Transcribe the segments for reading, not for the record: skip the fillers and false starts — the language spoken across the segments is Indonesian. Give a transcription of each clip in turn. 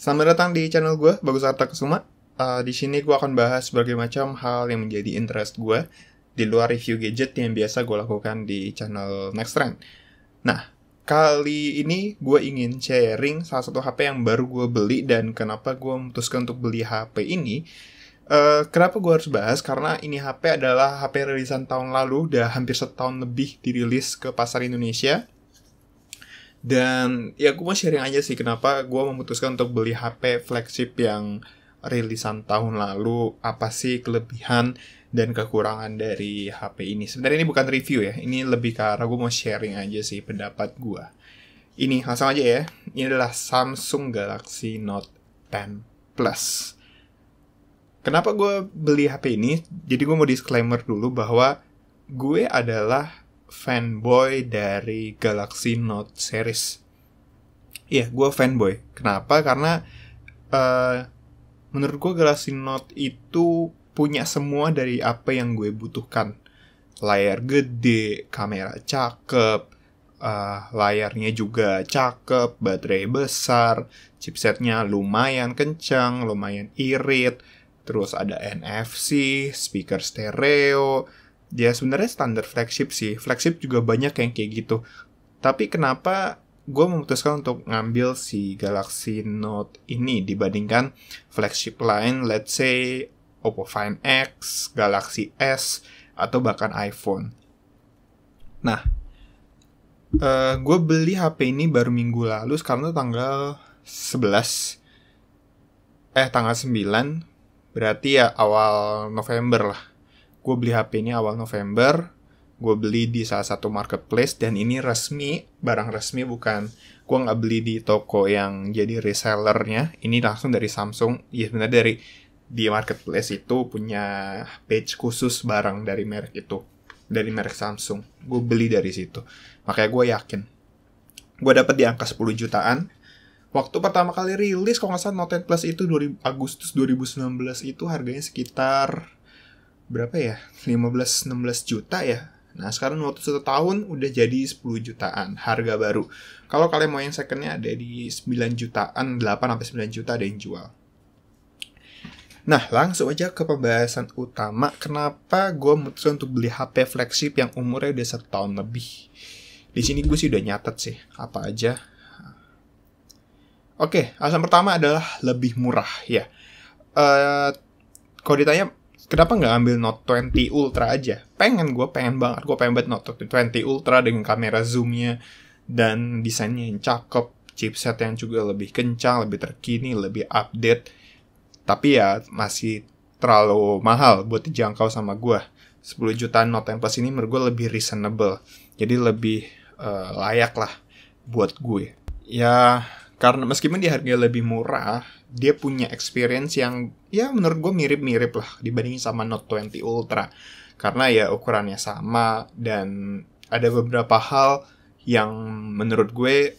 Selamat datang di channel gue, Bagus Arta Kusuma. Di sini gue akan bahas berbagai macam hal yang menjadi interest gue di luar review gadget yang biasa gue lakukan di channel Next Trend. Nah, kali ini gue ingin sharing salah satu HP yang baru gue beli dan kenapa gue memutuskan untuk beli HP ini. Kenapa gue harus bahas? Karena ini HP adalah HP rilisan tahun lalu, udah hampir setahun lebih dirilis ke pasar Indonesia. Dan ya gue mau sharing aja sih kenapa gue memutuskan untuk beli HP flagship yang rilisan tahun lalu, apa sih kelebihan dan kekurangan dari HP ini. Sebenarnya ini bukan review ya, ini lebih ke arah gue mau sharing aja sih pendapat gue. Ini langsung aja ya, ini adalah Samsung Galaxy Note 10 Plus. Kenapa gue beli HP ini? Jadi gue mau disclaimer dulu bahwa gue adalah fanboy dari Galaxy Note series. Iya, gue fanboy. Kenapa? Karena menurut gue Galaxy Note itu punya semua dari apa yang gue butuhkan. Layar gede, kamera cakep, layarnya juga cakep, baterai besar, chipsetnya lumayan kencang, lumayan irit, terus ada NFC, speaker stereo. Ya sebenarnya standar flagship sih. Flagship juga banyak yang kayak gitu. Tapi kenapa gue memutuskan untuk ngambil si Galaxy Note ini dibandingkan flagship lain, let's say Oppo Find X, Galaxy S, atau bahkan iPhone. Nah, gue beli HP ini baru minggu lalu, sekarang tuh tanggal 9, berarti ya awal November lah. Gue beli HP ini awal November. Gue beli di salah satu marketplace. Dan ini resmi, barang resmi bukan. Gue gak beli di toko yang jadi resellernya. Ini langsung dari Samsung. Ya sebenarnya di marketplace itu punya page khusus barang dari merek itu. Dari merek Samsung. Gue beli dari situ. Makanya gue yakin. Gue dapet di angka 10 jutaan. Waktu pertama kali rilis, kalau gak salah Note 10 Plus itu Agustus 2019 itu harganya sekitar berapa ya? 15-16 juta ya. Nah sekarang waktu 1 tahun udah jadi 10 jutaan harga baru. Kalau kalian mau yang secondnya ada di 9 jutaan, 8-9 juta ada yang jual. Nah langsung aja ke pembahasan utama. Kenapa gue memutuskan untuk beli HP flagship yang umurnya udah 1 tahun lebih. Di sini gue sih udah nyatet sih apa aja. Oke, alasan pertama adalah lebih murah ya. Kalau ditanya kenapa nggak ambil Note 20 Ultra aja? Pengen banget Note 20 Ultra dengan kamera zoomnya dan desainnya yang cakep, chipset yang juga lebih kencang, lebih terkini, lebih update. Tapi ya masih terlalu mahal buat dijangkau sama gue. 10 jutaan Note 10 Plus ini menurut gue lebih reasonable, jadi lebih layak lah buat gue. Ya karena meskipun di harga lebih murah, dia punya experience yang ya menurut gue mirip-mirip lah dibandingin sama Note 20 Ultra. Karena ya ukurannya sama dan ada beberapa hal yang menurut gue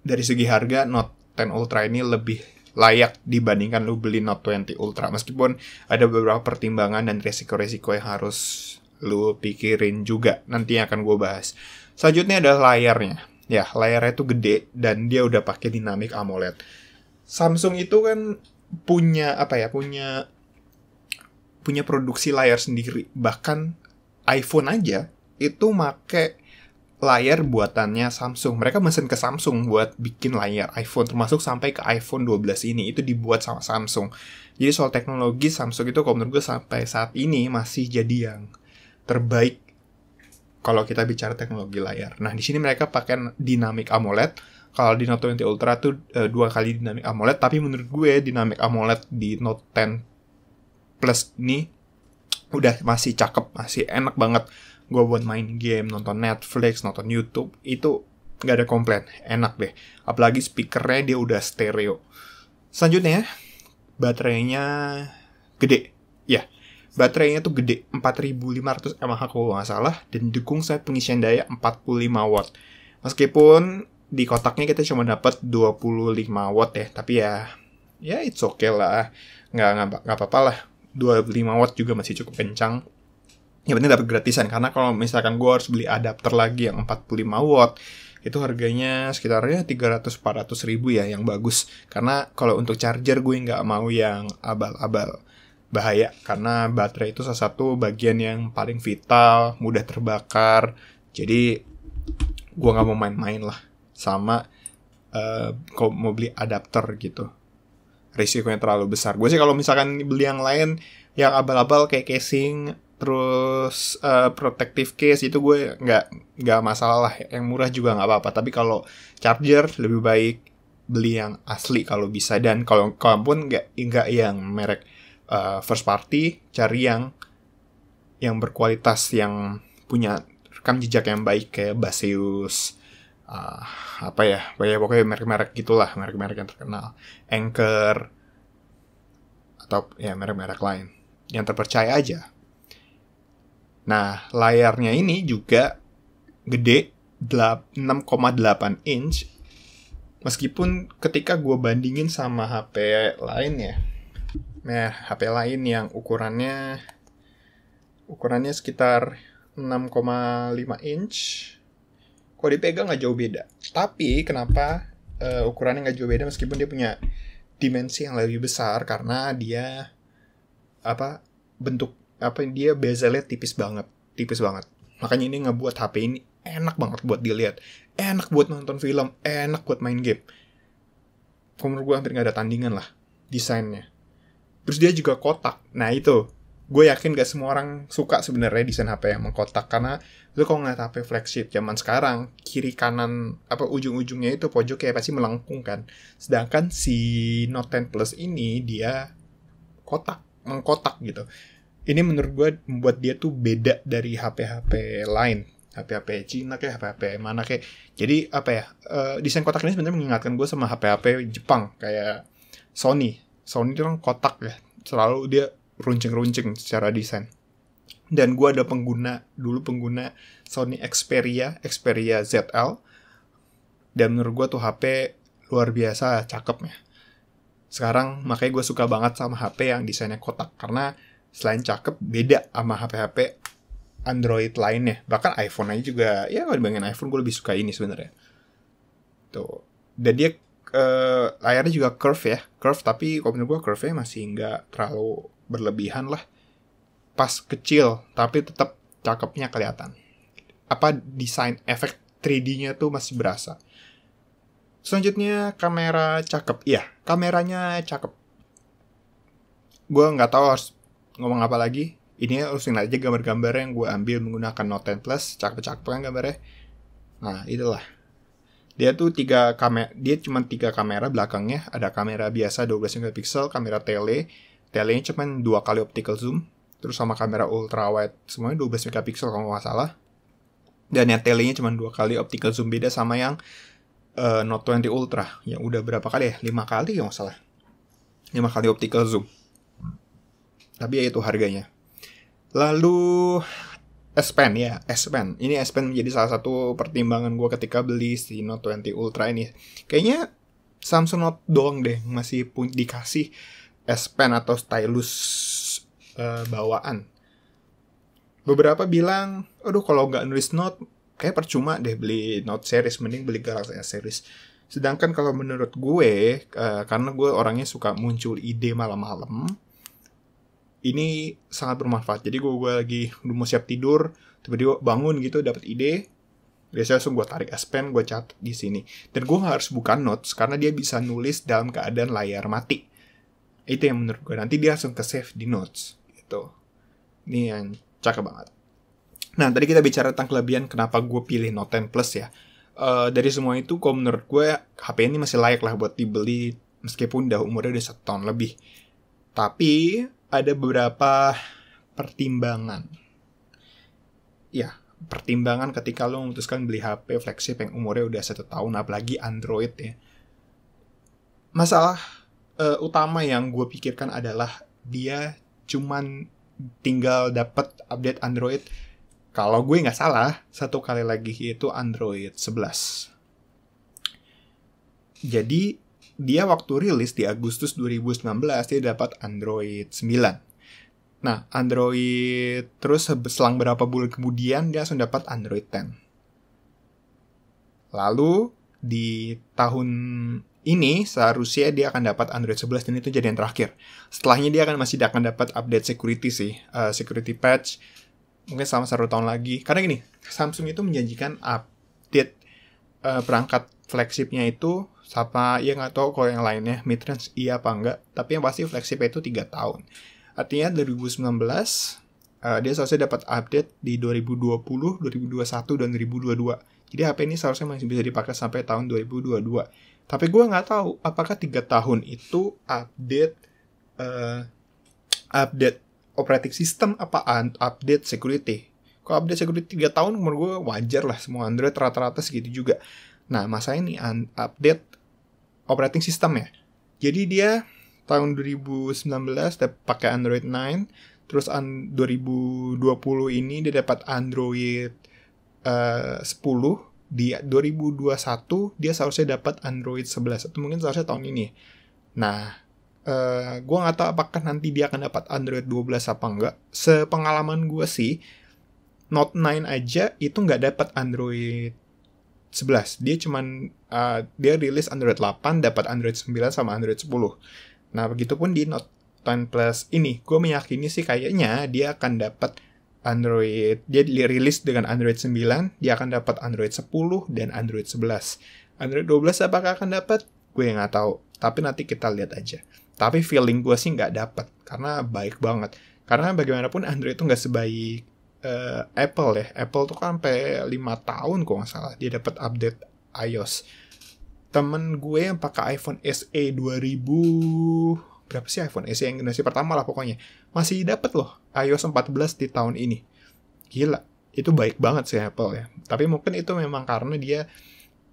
dari segi harga Note 10 Ultra ini lebih layak dibandingkan lu beli Note 20 Ultra. Meskipun ada beberapa pertimbangan dan resiko-resiko yang harus lu pikirin juga. Nanti akan gue bahas. Selanjutnya adalah layarnya. Ya, layarnya itu gede dan dia udah pakai Dynamic AMOLED. Samsung itu kan punya produksi layar sendiri. Bahkan iPhone aja itu make layar buatannya Samsung. Mereka mesen ke Samsung buat bikin layar iPhone, termasuk sampai ke iPhone 12 ini itu dibuat sama Samsung. Jadi soal teknologi Samsung itu kalau menurut gue sampai saat ini masih jadi yang terbaik kalau kita bicara teknologi layar. Nah, di sini mereka pakai Dynamic AMOLED. Kalau di Note 20 Ultra tuh 2 kali Dynamic AMOLED, tapi menurut gue Dynamic AMOLED di Note 10 Plus ini udah masih cakep, masih enak banget. Gue buat main game, nonton Netflix, nonton YouTube, itu nggak ada komplain, enak deh. Apalagi speakernya dia udah stereo. Selanjutnya, baterainya gede. Ya, baterainya tuh gede, 4500 mAh kalau nggak salah, dan didukung saya pengisian daya 45 watt. Meskipun di kotaknya kita cuma dapat 25 watt ya, tapi ya it's okay lah, nggak apa-apa lah. 25 watt juga masih cukup kencang. Yang penting dapat gratisan, karena kalau misalkan gue harus beli adapter lagi yang 45 watt, Itu harganya sekitarnya 300-400 ribu ya yang bagus. Karena kalau untuk charger gue nggak mau yang abal-abal. Bahaya, karena baterai itu salah satu bagian yang paling vital, mudah terbakar. Jadi gue nggak mau main-main lah sama kalau mau beli adapter gitu. Risikonya terlalu besar. Gue sih kalau misalkan beli yang lain, yang abal-abal kayak casing, terus protective case, itu gue nggak masalah lah. Yang murah juga nggak apa-apa. Tapi kalau charger lebih baik beli yang asli kalau bisa. Dan kalau pun nggak yang merek first party, cari yang berkualitas, yang punya rekam jejak yang baik kayak Baseus, pokoknya merek-merek gitulah, merek-merek yang terkenal, Anker, atau ya merek-merek lain yang terpercaya aja. Nah, layarnya ini juga gede, 6,8 inch. Meskipun ketika gue bandingin sama HP lain ya, HP lain yang ukurannya sekitar 6,5 inch, kok dipegang nggak jauh beda. Tapi kenapa ukurannya nggak jauh beda meskipun dia punya dimensi yang lebih besar? Karena dia dia bezelnya tipis banget. Makanya ini ngebuat HP ini enak banget buat dilihat, enak buat nonton film, enak buat main game. Menurut gue hampir nggak ada tandingan lah desainnya. Terus dia juga kotak. Nah itu, gue yakin gak semua orang suka sebenarnya desain HP yang mengkotak. Karena lu kalau ngeliat HP flagship zaman sekarang, kiri kanan ujung-ujungnya itu pojoknya pasti melengkung kan. Sedangkan si Note 10 Plus ini dia mengkotak gitu. Ini menurut gue membuat dia tuh beda dari HP-HP lain, HP-HP Cina kayak HP-HP mana kayak. Jadi desain kotak ini sebenarnya mengingatkan gue sama HP-HP Jepang kayak Sony itu kan kotak ya, selalu dia runcing-runcing secara desain. Dan gue ada pengguna Sony Xperia ZL, dan menurut gue tuh HP luar biasa cakepnya. Sekarang makanya gue suka banget sama HP yang desainnya kotak, karena selain cakep, beda sama HP-HP Android lainnya. Bahkan iPhone aja juga, ya kalau dibandingin iPhone gue lebih suka ini sebenarnya. Tuh. Dan dia layarnya juga curve, tapi kalau menurut gue curve-nya masih nggak terlalu berlebihan lah. Pas kecil, tapi tetap cakepnya kelihatan. Desain efek 3D-nya tuh masih berasa. Selanjutnya kamera cakep. Iya, kameranya cakep. Gue nggak tahu harus ngomong apa lagi. Ini harus lihat aja gambar-gambar yang gue ambil menggunakan Note 10 Plus. Cakep-cakep kan gambarnya. Nah, itulah. Dia tuh cuma 3 kamera belakangnya. Ada kamera biasa 12 megapiksel, kamera telenya cuma 2 kali optical zoom, terus sama kamera ultra wide semuanya 12 megapiksel kalau nggak salah. Dan yang telenya cuma 2 kali optical zoom, beda sama yang Note 20 Ultra yang udah berapa kali ya? 5 kali ya nggak salah. 5 kali optical zoom. Tapi ya itu harganya. Lalu S Pen. Ini S Pen menjadi salah satu pertimbangan gue ketika beli si Note 20 Ultra ini. Kayaknya Samsung Note doang deh masih dikasih S Pen atau stylus bawaan. Beberapa bilang, aduh kalau nggak nulis Note, kayak percuma deh beli Note series, mending beli Galaxy S series. Sedangkan kalau menurut gue, karena gue orangnya suka muncul ide malam-malam, ini sangat bermanfaat. Jadi gue lagi udah mau siap tidur, tiba-tiba bangun gitu, dapat ide, biasanya langsung gue tarik S Pen, gue catat di sini. Dan gue nggak harus buka notes karena dia bisa nulis dalam keadaan layar mati. Itu yang menurut gue, nanti dia langsung ke save di notes gitu. Ini yang cakep banget. Nah, tadi kita bicara tentang kelebihan kenapa gue pilih Note 10 Plus ya. Dari semua itu, kalau menurut gue HP ini masih layak lah buat dibeli meskipun umurnya udah 1 tahun lebih. Tapi ada beberapa pertimbangan. Ya, pertimbangan ketika lo memutuskan beli HP flagship yang umurnya udah 1 tahun, apalagi Android ya. Masalah utama yang gue pikirkan adalah dia cuman tinggal dapat update Android, kalau gue nggak salah, 1 kali lagi, yaitu Android 11. Jadi dia waktu rilis di Agustus 2019 dia dapat Android 9. Nah, Android terus selang berapa bulan kemudian dia langsung dapat Android 10. Lalu di tahun ini seharusnya dia akan dapat Android 11 dan itu jadi yang terakhir. Setelahnya dia masih akan dapat update security sih, security patch mungkin selama 1 tahun lagi. Karena gini, Samsung itu menjanjikan update perangkat flagshipnya itu sama, ya nggak tahu kalau yang lainnya mid-range iya apa enggak, tapi yang pasti flagshipnya itu 3 tahun. Artinya 2019 dia seharusnya dapat update di 2020, 2021, dan 2022. Jadi HP ini seharusnya masih bisa dipakai sampai tahun 2022. Tapi gue nggak tahu apakah 3 tahun itu update operating system apa update security. Kalau update security 3 tahun menurut gue wajar lah, semua Android rata-rata segitu juga. Nah, masalah ini update operating system ya. Jadi dia tahun 2019 dia pakai Android 9, terus 2020 ini dia dapat Android 10, di 2021 dia seharusnya dapat Android 11 atau mungkin seharusnya tahun ini. Nah, gue nggak tahu apakah nanti dia akan dapat Android 12 apa enggak. Sepengalaman gue sih, Note 9 aja itu nggak dapat Android 11. Dia cuman dia rilis Android 8, dapat Android 9 sama Android 10. Nah, begitupun di Note 10 Plus ini, gue meyakini sih kayaknya dia akan dapat Android, dia dirilis dengan Android 9, dia akan dapat Android 10 dan Android 11. Android 12 apakah akan dapat? Gue nggak tahu, tapi nanti kita lihat aja. Tapi feeling gue sih nggak dapat, karena baik banget. Karena bagaimanapun Android itu nggak sebaik Apple ya. Apple tuh kan sampai 5 tahun kok nggak salah dia dapat update iOS. Temen gue yang pakai iPhone SE 2000, berapa sih iPhone SE yang generasi pertama lah pokoknya, masih dapat loh iOS 14 di tahun ini. Gila, itu baik banget sih Apple ya. Tapi mungkin itu memang karena dia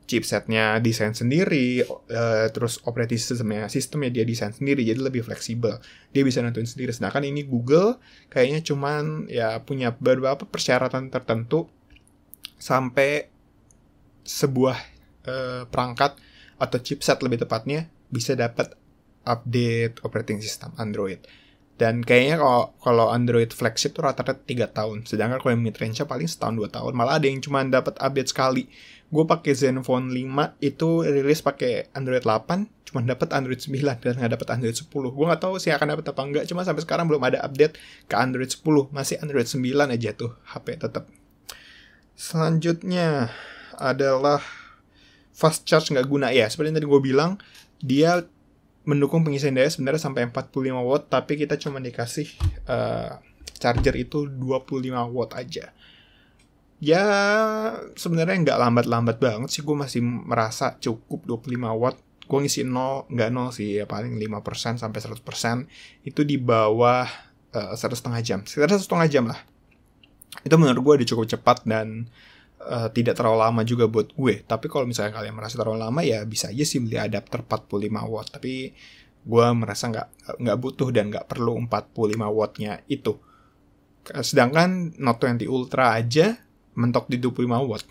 chipsetnya desain sendiri, terus operating sistemnya dia desain sendiri, jadi lebih fleksibel. Dia bisa nentuin sendiri. Sedangkan ini Google kayaknya cuman ya punya beberapa persyaratan tertentu sampai sebuah perangkat atau chipset lebih tepatnya bisa dapat update operating system Android. Dan kayaknya kalau Android flagship tuh rata-rata 3 tahun. Sedangkan kalau yang mid-range paling setahun 2 tahun. Malah ada yang cuma dapat update sekali. Gue pakai Zenfone 5 itu rilis pakai Android 8, cuma dapat Android 9 dan nggak dapat Android 10. Gue nggak tahu sih akan dapat apa enggak. Cuma sampai sekarang belum ada update ke Android 10. Masih Android 9 aja tuh HP tetap. Selanjutnya adalah fast charge nggak guna ya. Seperti yang tadi gue bilang, dia mendukung pengisian daya sebenarnya sampai 45 watt, tapi kita cuma dikasih charger itu 25 watt aja. Ya sebenarnya nggak lambat-lambat banget sih, gue masih merasa cukup 25 watt. Gue ngisi 0 sih, ya paling 5% sampai 100%. Itu di bawah 1,5 jam, sekitar 1,5 jam lah. Itu menurut gue udah cukup cepat dan tidak terlalu lama juga buat gue. Tapi kalau misalnya kalian merasa terlalu lama, ya bisa aja sih beli adapter 45 watt. Tapi gue merasa nggak butuh dan nggak perlu 45 wattnya itu. Sedangkan Note 20 Ultra aja mentok di 25 watt.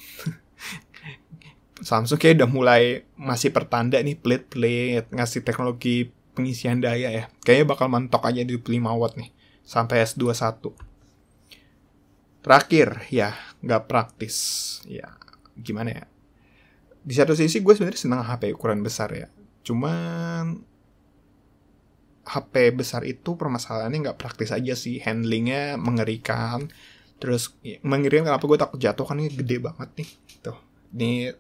Samsung kayak udah mulai masih pertanda nih, pelit-pelit ngasih teknologi pengisian daya ya. Kayaknya bakal mentok aja di 25 watt nih sampai S21. Terakhir, ya nggak praktis. Ya gimana ya? Di satu sisi gue sebenarnya senang HP ukuran besar ya. Cuman HP besar itu permasalahannya nggak praktis aja sih. Handlingnya mengerikan. Terus mengerikan kenapa gue takut jatuh, kan ini gede banget nih. Tuh, ini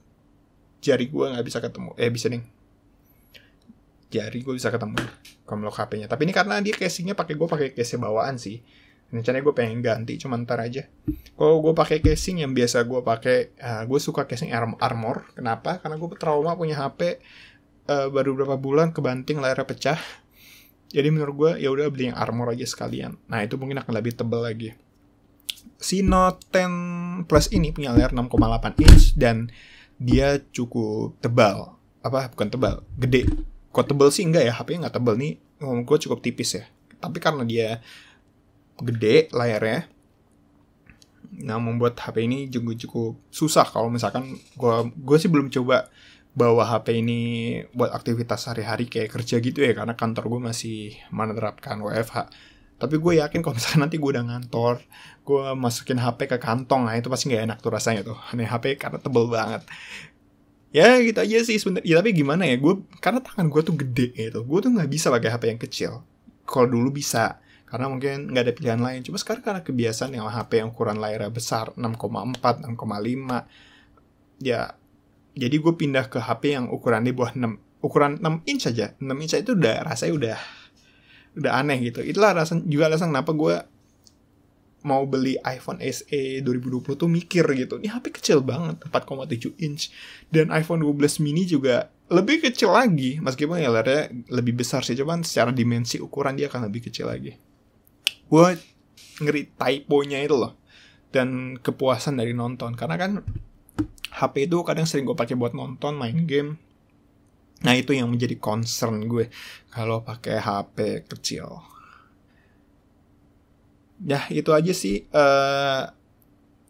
jari gue nggak bisa ketemu. Bisa nih. Jari gue bisa ketemu kalau HP-nya. Tapi ini karena dia casingnya gue pakai case bawaan sih. Rencananya gue pengen ganti, cuma ntar aja. Kalau gue pakai casing yang biasa gue pakai, gue suka casing Armor. Kenapa? Karena gue trauma punya HP baru berapa bulan kebanting layarnya pecah. Jadi menurut gue ya udah beli yang Armor aja sekalian. Nah itu mungkin akan lebih tebal lagi. Si Note 10 Plus ini punya layar 6,8 inch dan dia cukup tebal. Bukan tebal, gede. Kok tebal sih enggak ya, HP-nya nggak tebal nih. Menurut gue cukup tipis ya. Tapi karena dia gede layarnya, nah membuat HP ini cukup susah. Kalau misalkan gue sih belum coba bawa HP ini buat aktivitas sehari-hari kayak kerja gitu ya, karena kantor gue masih menerapkan WFH. Tapi gue yakin kalau misalkan nanti gue udah ngantor, gue masukin HP ke kantong, nah itu pasti nggak enak tuh rasanya tuh. Ini HP karena tebel banget. Ya gitu aja sih sebenarnya. Ya, tapi gimana ya, gue karena tangan gue tuh gede gitu, gue tuh nggak bisa pakai HP yang kecil. Kalau dulu bisa, karena mungkin nggak ada pilihan lain. Cuma sekarang karena kebiasaan yang HP yang ukuran layarnya besar 6,4, 6,5, ya jadi gue pindah ke HP yang ukurannya di bawah 6, ukuran 6 inch aja. 6 inch itu udah rasanya udah aneh gitu. Itulah juga alasan kenapa gue mau beli iPhone SE 2020 tuh mikir gitu. Ini HP kecil banget, 4,7 inch. Dan iPhone 12 mini juga lebih kecil lagi. Meskipun ya layarnya lebih besar sih, cuman secara dimensi ukuran dia akan lebih kecil lagi. Gue ngeri typo-nya itu loh. Dan kepuasan dari nonton. Karena kan HP itu kadang sering gue pakai buat nonton, main game. Nah itu yang menjadi concern gue kalau pakai HP kecil. Ya itu aja sih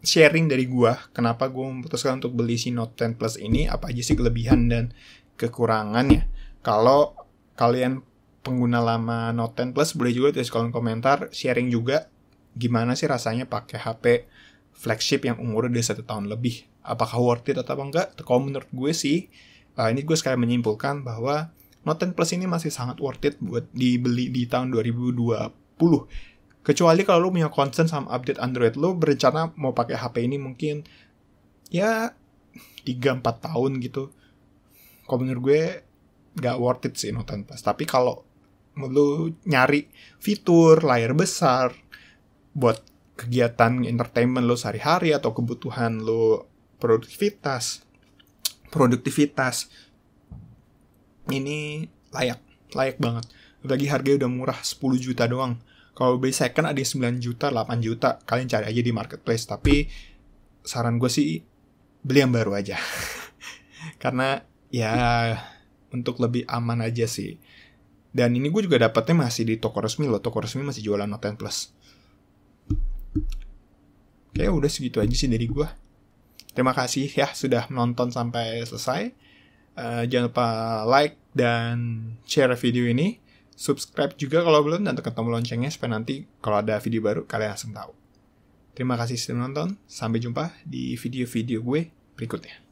sharing dari gue. Kenapa gue memutuskan untuk beli si Note 10 Plus ini. Apa aja sih kelebihan dan kekurangannya. Kalau kalian pengguna lama Note 10 Plus, boleh juga tulis kolom komentar. Sharing juga gimana sih rasanya pakai HP flagship yang umurnya udah 1 tahun lebih. Apakah worth it atau enggak? Kalau menurut gue sih, ini gue sekali menyimpulkan bahwa Note 10 Plus ini masih sangat worth it buat dibeli di tahun 2020. Kecuali kalau lo punya concern sama update Android, lo berencana mau pakai HP ini mungkin ya 3-4 tahun gitu. Kalau menurut gue gak worth it sih Note 10 Plus. Tapi kalau lo nyari fitur layar besar buat kegiatan entertainment lo sehari-hari atau kebutuhan lo produktivitas, ini layak banget. Lagi harganya udah murah, 10 juta doang. Kalau beli second ada 9 juta, 8 juta. Kalian cari aja di marketplace. Tapi saran gue sih beli yang baru aja. Karena ya untuk lebih aman aja sih. Dan ini gue juga dapetnya masih di toko resmi loh. Toko resmi masih jualan Note 10 Plus. Oke, udah segitu aja sih dari gue. Terima kasih ya sudah nonton sampai selesai. Jangan lupa like dan share video ini. Subscribe juga kalau belum dan tekan tombol loncengnya supaya nanti kalau ada video baru kalian langsung tahu. Terima kasih sudah nonton. Sampai jumpa di video-video gue berikutnya.